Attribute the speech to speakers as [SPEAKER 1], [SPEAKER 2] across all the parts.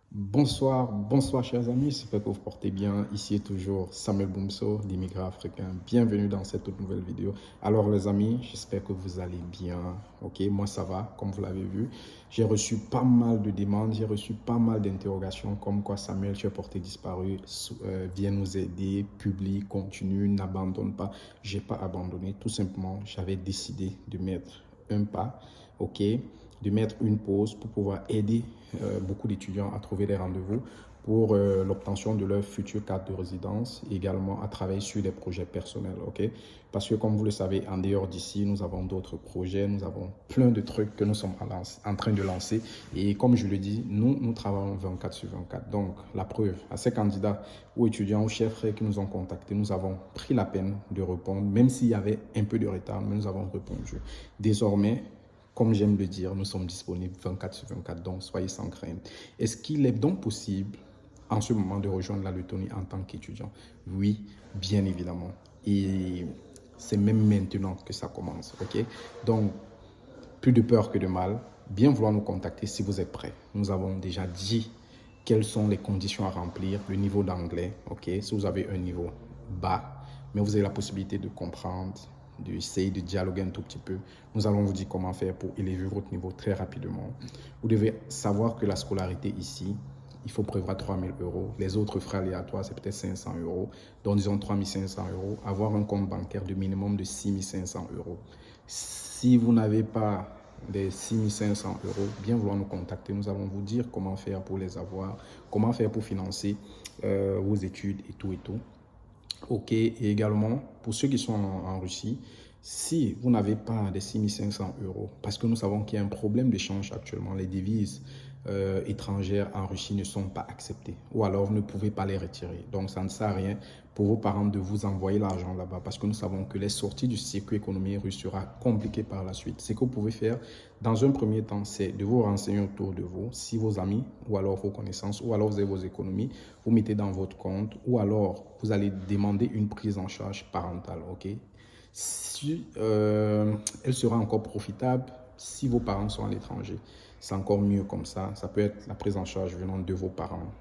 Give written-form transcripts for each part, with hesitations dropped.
[SPEAKER 1] Bonsoir chers amis, j'espère que vous portez bien. Ici est toujours Samuel Boumso, l'immigré africain. Bienvenue dans cette toute nouvelle vidéo. Alors les amis, j'espère que vous allez bien. Ok, moi ça va, comme vous l'avez vu. J'ai reçu pas mal de demandes, j'ai reçu pas mal d'interrogations comme quoi Samuel, tu es porté disparu, viens nous aider, publie, continue, n'abandonne pas. J'ai pas abandonné, tout simplement, j'avais décidé de mettre un pas, ok, de mettre une pause pour pouvoir aider beaucoup d'étudiants à trouver des rendez-vous pour l'obtention de leur future carte de résidence, également à travailler sur des projets personnels, ok? Parce que comme vous le savez, en dehors d'ici, nous avons d'autres projets, nous avons plein de trucs que nous sommes en train de lancer. Et comme je le dis, nous travaillons 24 sur 24. Donc, la preuve, à ces candidats ou étudiants ou chefs qui nous ont contactés, nous avons pris la peine de répondre, même s'il y avait un peu de retard, mais nous avons répondu. Désormais, comme j'aime le dire, nous sommes disponibles 24 sur 24, donc soyez sans crainte. Est-ce qu'il est donc possible en ce moment de rejoindre la Lettonie en tant qu'étudiant? Oui, bien évidemment. Et c'est même maintenant que ça commence, ok? Donc, plus de peur que de mal. Bien vouloir nous contacter si vous êtes prêts. Nous avons déjà dit quelles sont les conditions à remplir, le niveau d'anglais, ok? Si vous avez un niveau bas, mais vous avez la possibilité de comprendre, d'essayer de dialoguer un tout petit peu, nous allons vous dire comment faire pour élever votre niveau très rapidement. Vous devez savoir que la scolarité ici, il faut prévoir 3 000 euros. Les autres frais aléatoires, c'est peut-être 500 euros. Donc, disons 3 500 euros. Avoir un compte bancaire de minimum de 6 500 euros. Si vous n'avez pas des 6 500 euros, bien vouloir nous contacter. Nous allons vous dire comment faire pour les avoir, comment faire pour financer vos études et tout et tout. Ok, et également, pour ceux qui sont en Russie, si vous n'avez pas des 6 500 euros, parce que nous savons qu'il y a un problème d'échange actuellement, les devises étrangères en Russie ne sont pas acceptées, ou alors vous ne pouvez pas les retirer. Donc ça ne sert à rien pour vos parents de vous envoyer l'argent là-bas, parce que nous savons que les sorties du circuit économique russe sera compliquées par la suite. Ce que vous pouvez faire dans un premier temps, c'est de vous renseigner autour de vous, si vos amis, ou alors vos connaissances, ou alors vous avez vos économies, vous mettez dans votre compte, ou alors vous allez demander une prise en charge parentale, ok? Si elle sera encore profitable si vos parents sont à l'étranger. C'est encore mieux comme ça. Ça peut être la prise en charge venant de vos parents,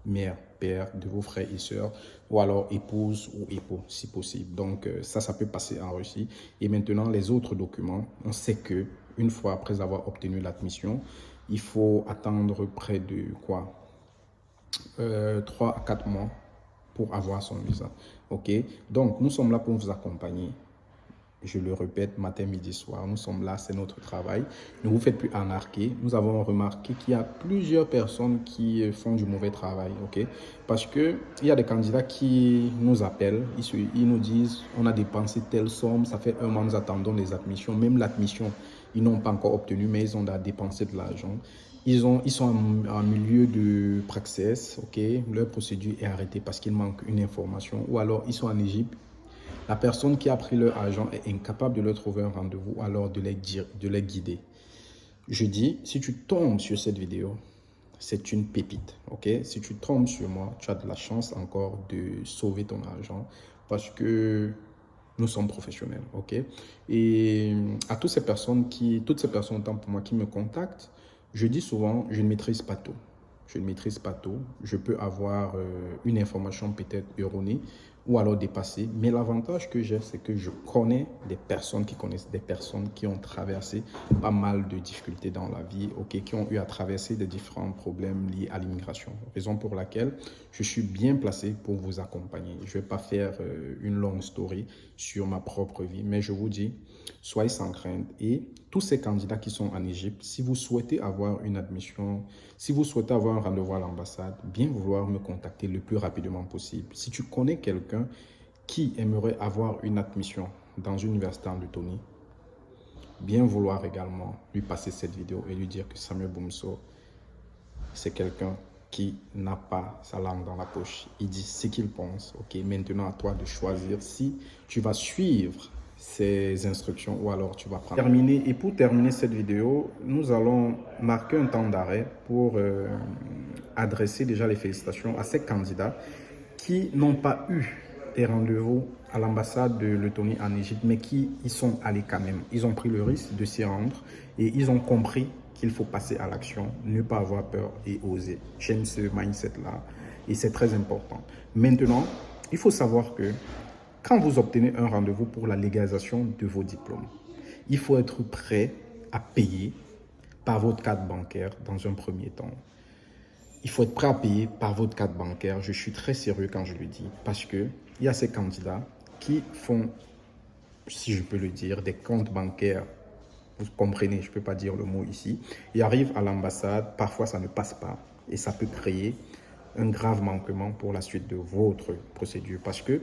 [SPEAKER 1] mère, père, de vos frères et sœurs, ou alors épouse ou époux, si possible. Donc, ça peut passer en Russie. Et maintenant, les autres documents, on sait que une fois après avoir obtenu l'admission, il faut attendre près de quoi 3 à 4 mois pour avoir son visa. Ok, donc nous sommes là pour vous accompagner. Je le répète, matin, midi, soir, nous sommes là, c'est notre travail. Ne vous faites plus anarquer. Nous avons remarqué qu'il y a plusieurs personnes qui font du mauvais travail, ok? Parce qu'il y a des candidats qui nous appellent, ils nous disent, on a dépensé telle somme, ça fait un mois, nous attendons les admissions. Même l'admission, ils n'ont pas encore obtenu, mais ils ont dépensé de l'argent. Ils sont en milieu de praxis, ok? Leur procédure est arrêtée parce qu'il manque une information. Ou alors, ils sont en Égypte. La personne qui a pris leur argent est incapable de leur trouver un rendez-vous, alors de les guider. Je dis, si tu tombes sur cette vidéo, c'est une pépite, ok? Si tu tombes sur moi, tu as de la chance encore de sauver ton argent parce que nous sommes professionnels, ok? Et à toutes ces personnes autant pour moi qui me contactent, je dis souvent, je ne maîtrise pas tout. Je ne maîtrise pas tout. Je peux avoir une information peut-être erronée ou alors dépassée. Mais l'avantage que j'ai, c'est que je connais des personnes qui connaissent des personnes qui ont traversé pas mal de difficultés dans la vie, ok, qui ont eu à traverser des différents problèmes liés à l'immigration. Raison pour laquelle je suis bien placé pour vous accompagner. Je ne vais pas faire une longue story sur ma propre vie, mais je vous dis, soyez sans crainte. Et tous ces candidats qui sont en Égypte, si vous souhaitez avoir une admission, si vous souhaitez avoir un rendez-vous à l'ambassade, bien vouloir me contacter le plus rapidement possible. Si tu connais quelqu'un qui aimerait avoir une admission dans une université en Lettonie, bien vouloir également lui passer cette vidéo et lui dire que Samuel Boumso, c'est quelqu'un qui n'a pas sa langue dans la poche. Il dit ce qu'il pense. Ok, maintenant à toi de choisir si tu vas suivre ces instructions ou alors tu vas prendre. Et pour terminer cette vidéo, nous allons marquer un temps d'arrêt pour adresser déjà les félicitations à ces candidats qui n'ont pas eu des rendez-vous à l'ambassade de Lettonie en Égypte, mais qui y sont allés quand même. Ils ont pris le risque de s'y rendre et ils ont compris qu'il faut passer à l'action, ne pas avoir peur et oser. J'aime ce mindset-là et c'est très important. Maintenant, il faut savoir que quand vous obtenez un rendez-vous pour la légalisation de vos diplômes, il faut être prêt à payer par votre carte bancaire dans un premier temps. Il faut être prêt à payer par votre carte bancaire. Je suis très sérieux quand je le dis parce qu'il y a ces candidats qui font, si je peux le dire, des comptes bancaires. Vous comprenez, je ne peux pas dire le mot ici. Ils arrivent à l'ambassade, parfois ça ne passe pas et ça peut créer un grave manquement pour la suite de votre procédure parce que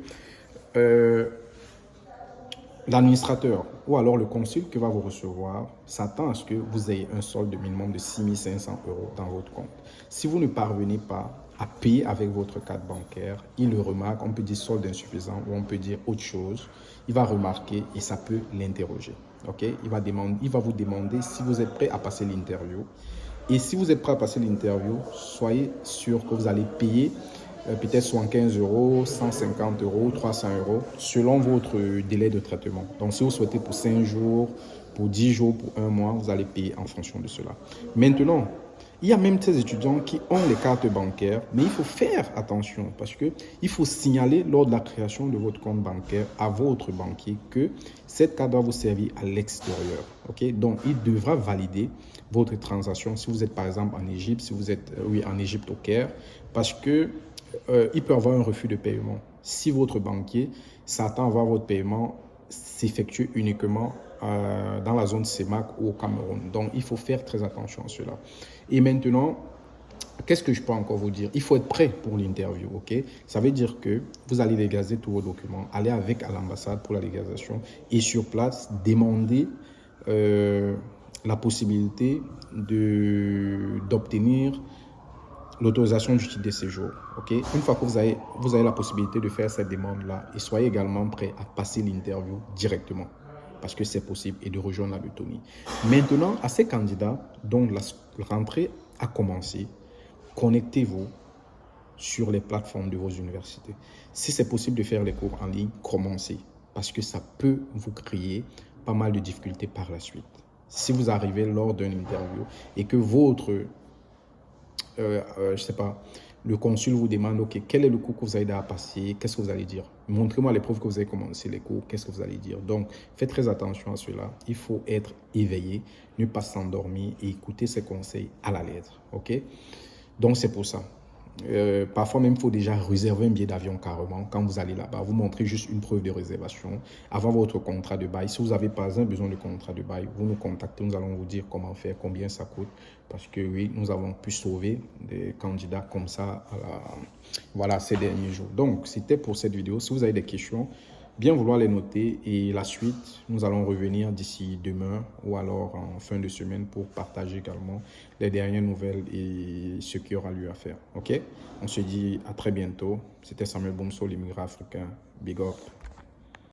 [SPEAKER 1] l'administrateur ou alors le consul qui va vous recevoir s'attend à ce que vous ayez un solde minimum de 6 500 € dans votre compte. Si vous ne parvenez pas à payer avec votre carte bancaire, il le remarque, on peut dire solde insuffisant ou on peut dire autre chose. Il va remarquer et ça peut l'interroger. Okay? Il va vous demander si vous êtes prêt à passer l'interview. Et si vous êtes prêt à passer l'interview, soyez sûr que vous allez payer peut-être 75 €, 150 €, 300 € selon votre délai de traitement. Donc, si vous souhaitez pour 5 jours, pour 10 jours, pour un mois, vous allez payer en fonction de cela. Maintenant, il y a même ces étudiants qui ont les cartes bancaires, mais il faut faire attention parce qu'il faut signaler lors de la création de votre compte bancaire à votre banquier que cette carte doit vous servir à l'extérieur. Okay? Donc, il devra valider votre transaction si vous êtes par exemple en Égypte, si vous êtes en Égypte au Caire, parce que il peut avoir un refus de paiement. Si votre banquier s'attend à voir votre paiement s'effectuer uniquement dans la zone CEMAC ou au Cameroun. Donc, il faut faire très attention à cela. Et maintenant, qu'est-ce que je peux encore vous dire? Il faut être prêt pour l'interview, ok? Ça veut dire que vous allez légaliser tous vos documents, aller avec à l'ambassade pour la légalisation et sur place, demander la possibilité d'obtenir l'autorisation du titre de séjour. Okay? Une fois que vous avez la possibilité de faire cette demande-là, et soyez également prêt à passer l'interview directement, parce que c'est possible, et de rejoindre la Lettonie. Maintenant, à ces candidats dont la rentrée a commencé, connectez-vous sur les plateformes de vos universités. Si c'est possible de faire les cours en ligne, commencez, parce que ça peut vous créer pas mal de difficultés par la suite. Si vous arrivez lors d'une interview et que votre je sais pas, le consul vous demande, ok, quel est le cours que vous allez à passer, qu'est-ce que vous allez dire? Montrez-moi les preuves que vous avez commencé les cours, qu'est-ce que vous allez dire? Donc, faites très attention à cela. Il faut être éveillé, ne pas s'endormir et écouter ces conseils à la lettre, ok? Donc, c'est pour ça. Parfois même, il faut déjà réserver un billet d'avion carrément quand vous allez là-bas. Vous montrez juste une preuve de réservation avant votre contrat de bail. Si vous n'avez pas un besoin de contrat de bail, vous nous contactez. Nous allons vous dire comment faire, combien ça coûte. Parce que oui, nous avons pu sauver des candidats comme ça voilà, ces derniers jours. Donc, c'était pour cette vidéo. Si vous avez des questions, bien vouloir les noter et la suite, nous allons revenir d'ici demain ou alors en fin de semaine pour partager également les dernières nouvelles et ce qui aura lieu à faire. Ok? On se dit à très bientôt. C'était Samuel Boumso, l'immigrant africain. Big up.